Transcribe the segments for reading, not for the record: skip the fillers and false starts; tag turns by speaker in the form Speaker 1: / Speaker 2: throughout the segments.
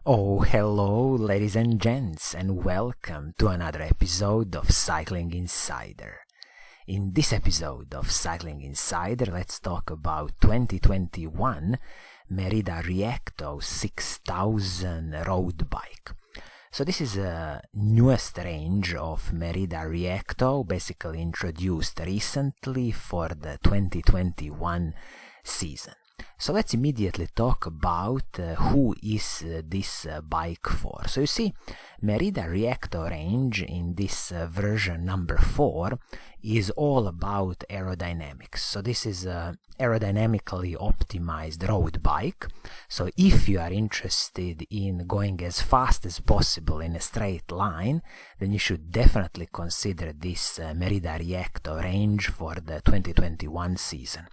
Speaker 1: Oh, hello, ladies and gents, and welcome to another episode of Cycling Insider. In this episode of Cycling Insider, let's talk about 2021 Merida Reacto 6000 road bike. So this is a newest range of Merida Reacto, basically introduced recently for the 2021 season. So let's immediately talk about who is this bike for. So you see, Merida Reacto range in this version number 4 is all about aerodynamics. So this is a aerodynamically optimized road bike. So if you are interested in going as fast as possible in a straight line, then you should definitely consider this Merida Reacto range for the 2021 season.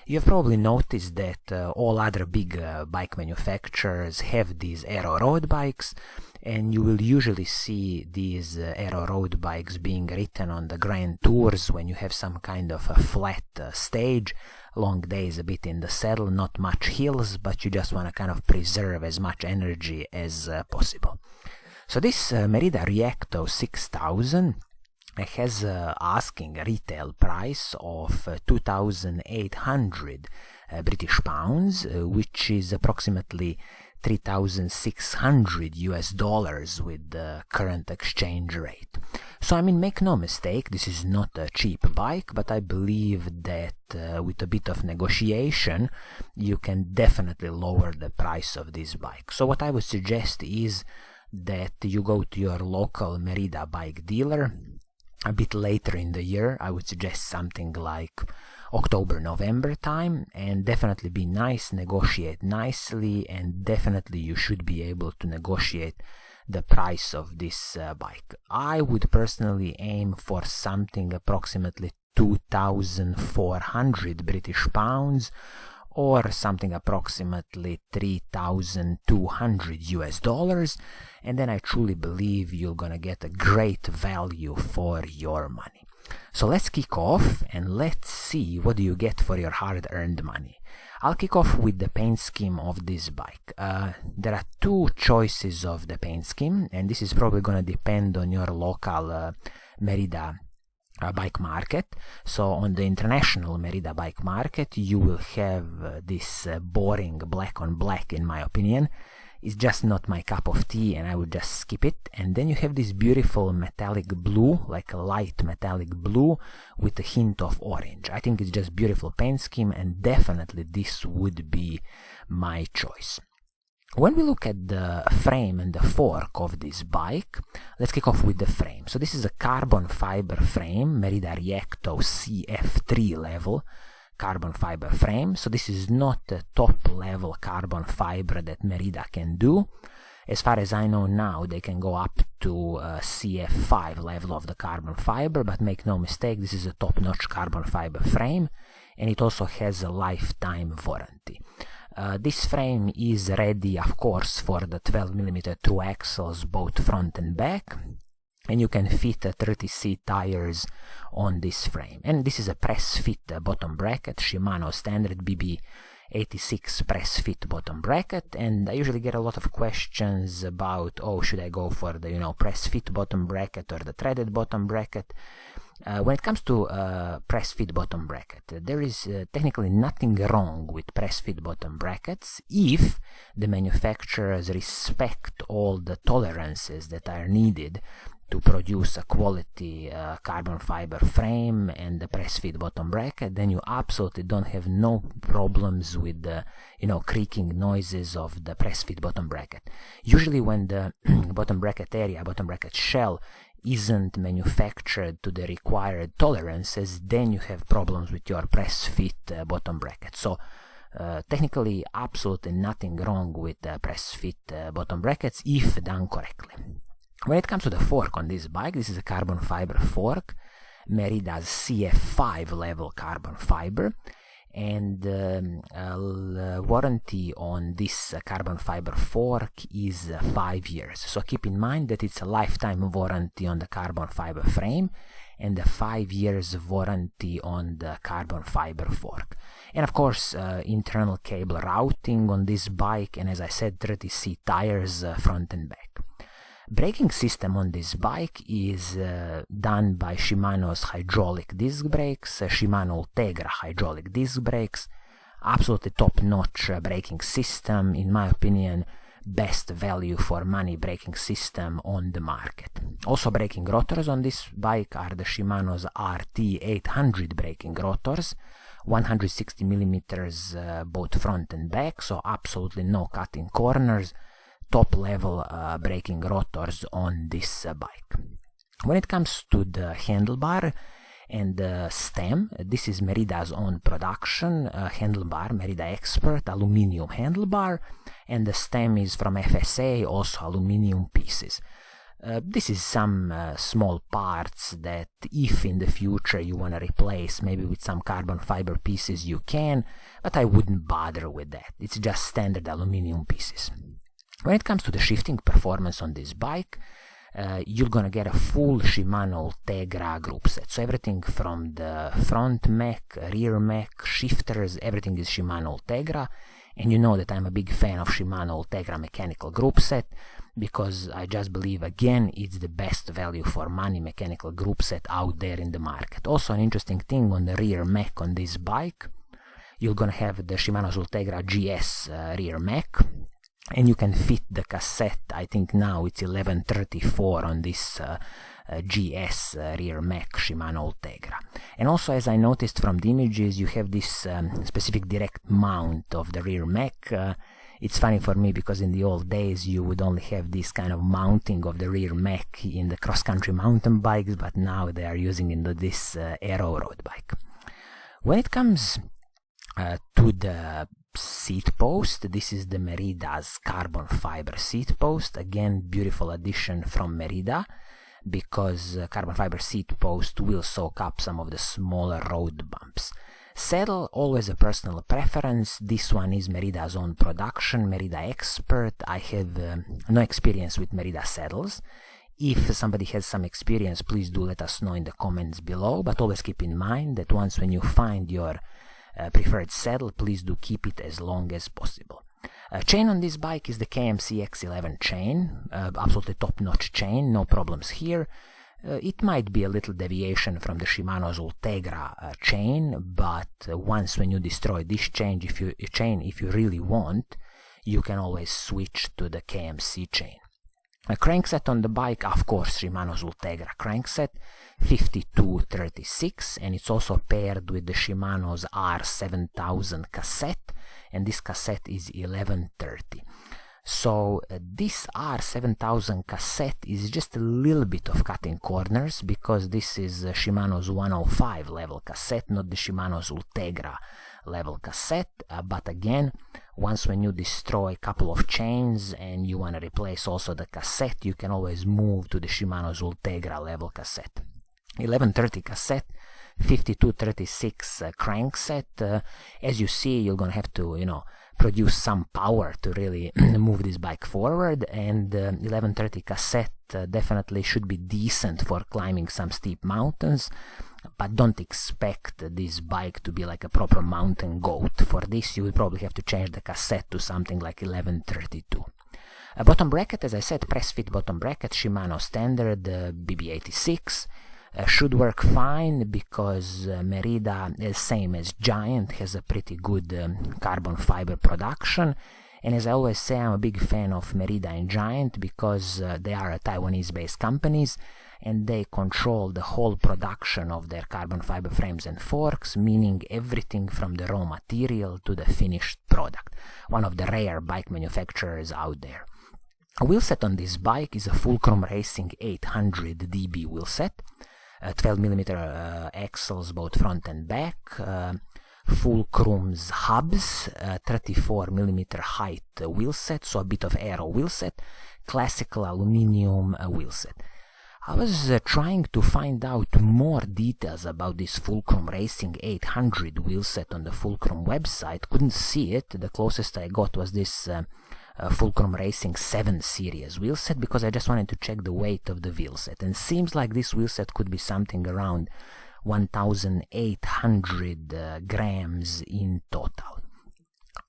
Speaker 1: You've probably noticed that all other big bike manufacturers have these aero road bikes, and you will usually see these aero road bikes being ridden on the grand tours when you have some kind of a flat stage, long days a bit in the saddle, not much hills, but you just want to kind of preserve as much energy as possible. So this Merida Reacto 6000 has asking a retail price of 2,800 British pounds, which is approximately 3,600 US dollars with the current exchange rate. So I mean, make no mistake, this is not a cheap bike, but I believe that with a bit of negotiation you can definitely lower the price of this bike. So what I would suggest is that you go to your local Merida bike dealer a bit later in the year. I would suggest something like October, November time, and definitely be nice, negotiate nicely, and definitely you should be able to negotiate the price of this bike. I would personally aim for something approximately 2,400 British pounds or something approximately 3,200 US dollars, and then I truly believe you're gonna get a great value for your money. So let's kick off and let's see what do you get for your hard-earned money. I'll kick off with the paint scheme of this bike. There are two choices of the paint scheme, and this is probably gonna depend on your local Merida bike market. So on the international Merida bike market you will have this boring black on black, in my opinion. It's just not my cup of tea and I would just skip it. And then you have this beautiful metallic blue, like a light metallic blue with a hint of orange. I think it's just beautiful paint scheme, and definitely this would be my choice. When we look at the frame and the fork of this bike, let's kick off with the frame. So this is a carbon fiber frame, Merida Reacto CF3 level carbon fiber frame. So this is not a top level carbon fiber that Merida can do. As far as I know now, they can go up to CF5 level of the carbon fiber, but make no mistake, this is a top-notch carbon fiber frame, and it also has a lifetime warranty. This frame is ready, of course, for the 12mm through axles, both front and back, and you can fit 30C tires on this frame. And this is a press fit bottom bracket, Shimano standard BB86 press fit bottom bracket. And I usually get a lot of questions about, oh, should I go for the press fit bottom bracket or the threaded bottom bracket? When it comes to press fit bottom bracket, there is technically nothing wrong with press fit bottom brackets if the manufacturers respect all the tolerances that are needed to produce a quality carbon fiber frame and the press fit bottom bracket. Then you absolutely don't have no problems with the creaking noises of the press fit bottom bracket. Usually when the bottom bracket area, bottom bracket shell isn't manufactured to the required tolerances, then you have problems with your press fit bottom bracket. So technically absolutely nothing wrong with press fit bottom brackets if done correctly. When it comes to the fork on this bike, this is a carbon fiber fork, Merida's CF5 level carbon fiber, and warranty on this carbon fiber fork is 5 years. So keep in mind that it's a lifetime warranty on the carbon fiber frame and a 5 years warranty on the carbon fiber fork. And of course, internal cable routing on this bike, and as I said, 30C tires front and back. Braking system on this bike is done by Shimano's hydraulic disc brakes, Shimano Ultegra hydraulic disc brakes. Absolutely top-notch braking system, in my opinion, best value for money braking system on the market. Also braking rotors on this bike are the Shimano's RT800 braking rotors, 160 millimeters both front and back, so absolutely no cutting corners, top level braking rotors on this bike. When it comes to the handlebar and the stem, this is Merida's own production, handlebar, Merida Expert, aluminum handlebar, and the stem is from FSA, also aluminum pieces. This is some small parts that if in the future you want to replace maybe with some carbon fiber pieces you can, but I wouldn't bother with that. It's just standard aluminum pieces. When it comes to the shifting performance on this bike, you're gonna get a full Shimano Ultegra group set. So everything from the front mech, rear mech, shifters, everything is Shimano Ultegra. And you know that I'm a big fan of Shimano Ultegra mechanical group set, because I just believe, again, it's the best value for money mechanical group set out there in the market. Also an interesting thing on the rear mech on this bike, you're gonna have the Shimano's Ultegra GS rear mech, and you can fit the cassette. I think now it's 1134 on this GS rear mech Shimano Ultegra. And also, as I noticed from the images, you have this specific direct mount of the rear mech. It's funny for me because in the old days you would only have this kind of mounting of the rear mech in the cross-country mountain bikes, but now they are using into this aero road bike. When it comes to the seat post, this is the Merida's carbon fiber seat post. Again, beautiful addition from Merida, because carbon fiber seat post will soak up some of the smaller road bumps. Saddle, always a personal preference. This one is Merida's own production, Merida Expert. I have no experience with Merida saddles. If somebody has some experience, please do let us know in the comments below, but always keep in mind that once when you find your preferred saddle, please do keep it as long as possible. Chain on this bike is the KMC X11 chain, absolutely top-notch chain, no problems here. It might be a little deviation from the Shimano's Ultegra chain, but once when you destroy this chain, if you really want, you can always switch to the KMC chain. A crankset on the bike, of course, Shimano's Ultegra crankset, 5236, and it's also paired with the Shimano's R7000 cassette, and this cassette is 1130. So this R7000 cassette is just a little bit of cutting corners, because this is Shimano's 105 level cassette, not the Shimano's Ultegra level cassette, but again, once when you destroy a couple of chains and you want to replace also the cassette, you can always move to the Shimano's Ultegra level cassette. 1130 cassette, 5236 crankset. As you see, you're gonna have to, produce some power to really move this bike forward, and 1130 cassette definitely should be decent for climbing some steep mountains, but don't expect this bike to be like a proper mountain goat. For this you will probably have to change the cassette to something like 1132. Bottom bracket, as I said, press fit bottom bracket, Shimano standard BB86. Should work fine, because Merida, same as Giant, has a pretty good carbon fiber production. And as I always say, I'm a big fan of Merida and Giant, because they are Taiwanese-based companies, and they control the whole production of their carbon fiber frames and forks, meaning everything from the raw material to the finished product. One of the rare bike manufacturers out there. A wheelset on this bike is a Fulcrum Racing 800 DB wheelset. 12mm axles both front and back, Fulcrum's hubs, 34mm height wheelset, so a bit of aero wheelset, classical aluminum wheelset. I was trying to find out more details about this Fulcrum Racing 800 wheelset on the Fulcrum website. Couldn't see it. The closest I got was this Fulcrum Racing 7 series wheelset, because I just wanted to check the weight of the wheelset, and seems like this wheelset could be something around 1,800 grams in total.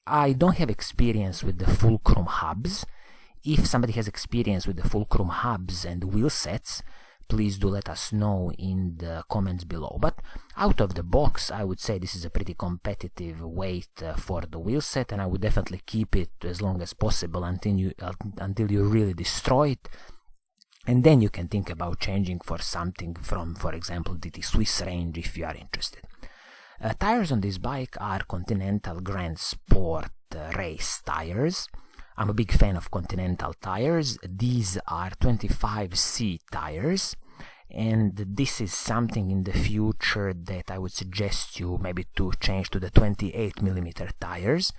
Speaker 1: I don't have experience with the Fulcrum hubs. If somebody has experience with the Fulcrum hubs and wheelsets, please do let us know in the comments below. But out of the box, I would say this is a pretty competitive weight for the wheelset, and I would definitely keep it as long as possible until you really destroy it. And then you can think about changing for something from, for example, DT Swiss range if you are interested. Tires on this bike are Continental Grand Sport race tires. I'm a big fan of Continental tires. These are 25C tires, and this is something in the future that I would suggest you maybe to change to the 28mm tires,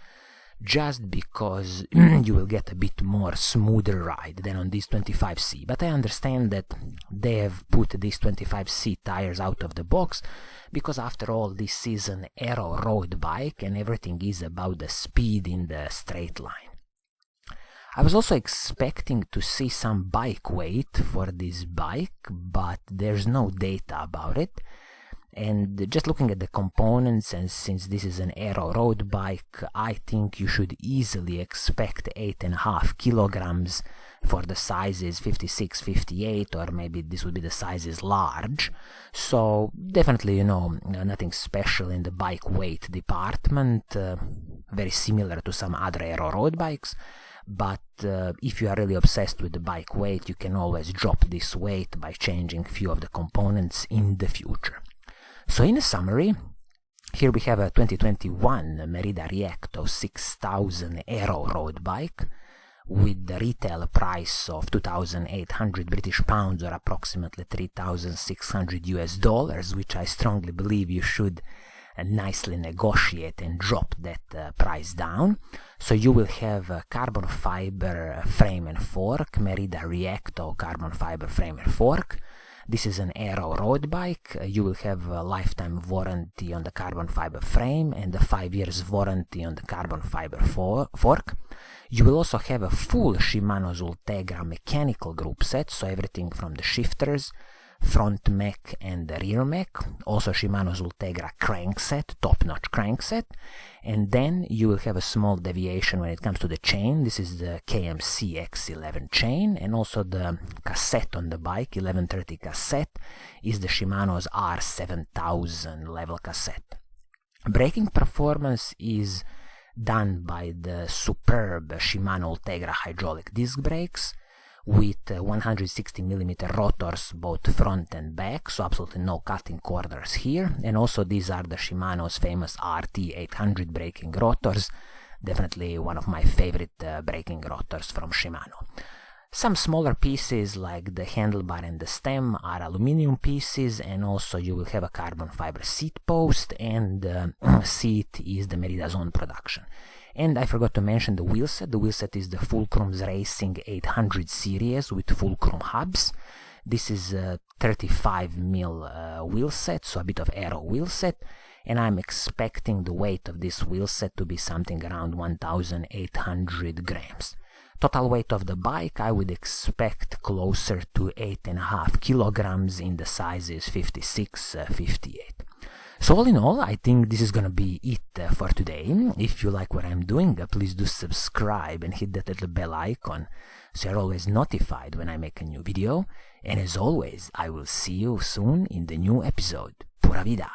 Speaker 1: just because you will get a bit more smoother ride than on these 25C. But I understand that they have put these 25C tires out of the box, because after all, this is an aero road bike and everything is about the speed in the straight line. I was also expecting to see some bike weight for this bike, but there's no data about it. And just looking at the components, and since this is an aero road bike, I think you should easily expect 8.5 kilograms for the sizes 56, 58, or maybe this would be the sizes large. So definitely, nothing special in the bike weight department, very similar to some other aero road bikes. But if you are really obsessed with the bike weight, you can always drop this weight by changing few of the components in the future. So in a summary, here we have a 2021 Merida Reacto 6000 aero road bike with the retail price of 2,800 British pounds, or approximately $3,600, which I strongly believe you should nicely negotiate and drop that price down. So you will have a carbon fiber frame and fork, Merida Reacto carbon fiber frame and fork. This is an aero road bike. You will have a lifetime warranty on the carbon fiber frame and a 5 years warranty on the carbon fiber fork. You will also have a full Shimano Ultegra mechanical group set, so everything from the shifters, front mech and the rear mech, also Shimano's Ultegra crankset, top-notch crankset, and then you will have a small deviation when it comes to the chain. This is the KMC X11 chain, and also the cassette on the bike, 1130 cassette, is the Shimano's R7000 level cassette. Braking performance is done by the superb Shimano Ultegra hydraulic disc brakes, with 160mm rotors both front and back, so absolutely no cutting corners here. And also these are the Shimano's famous RT800 braking rotors, definitely one of my favorite braking rotors from Shimano. Some smaller pieces like the handlebar and the stem are aluminium pieces, and also you will have a carbon fiber seat post, and the seat is the Merida's own production. And I forgot to mention the wheelset. The wheelset is the Fulcrum's Racing 800 series with Fulcrum hubs. This is a 35mm wheelset, so a bit of aero wheelset, and I'm expecting the weight of this wheelset to be something around 1,800 grams. Total weight of the bike I would expect closer to 8.5 kilograms in the sizes 56, 58. So all in all, I think this is gonna be it for today. If you like what I'm doing, please do subscribe and hit that little bell icon so you're always notified when I make a new video. And as always, I will see you soon in the new episode. Pura Vida!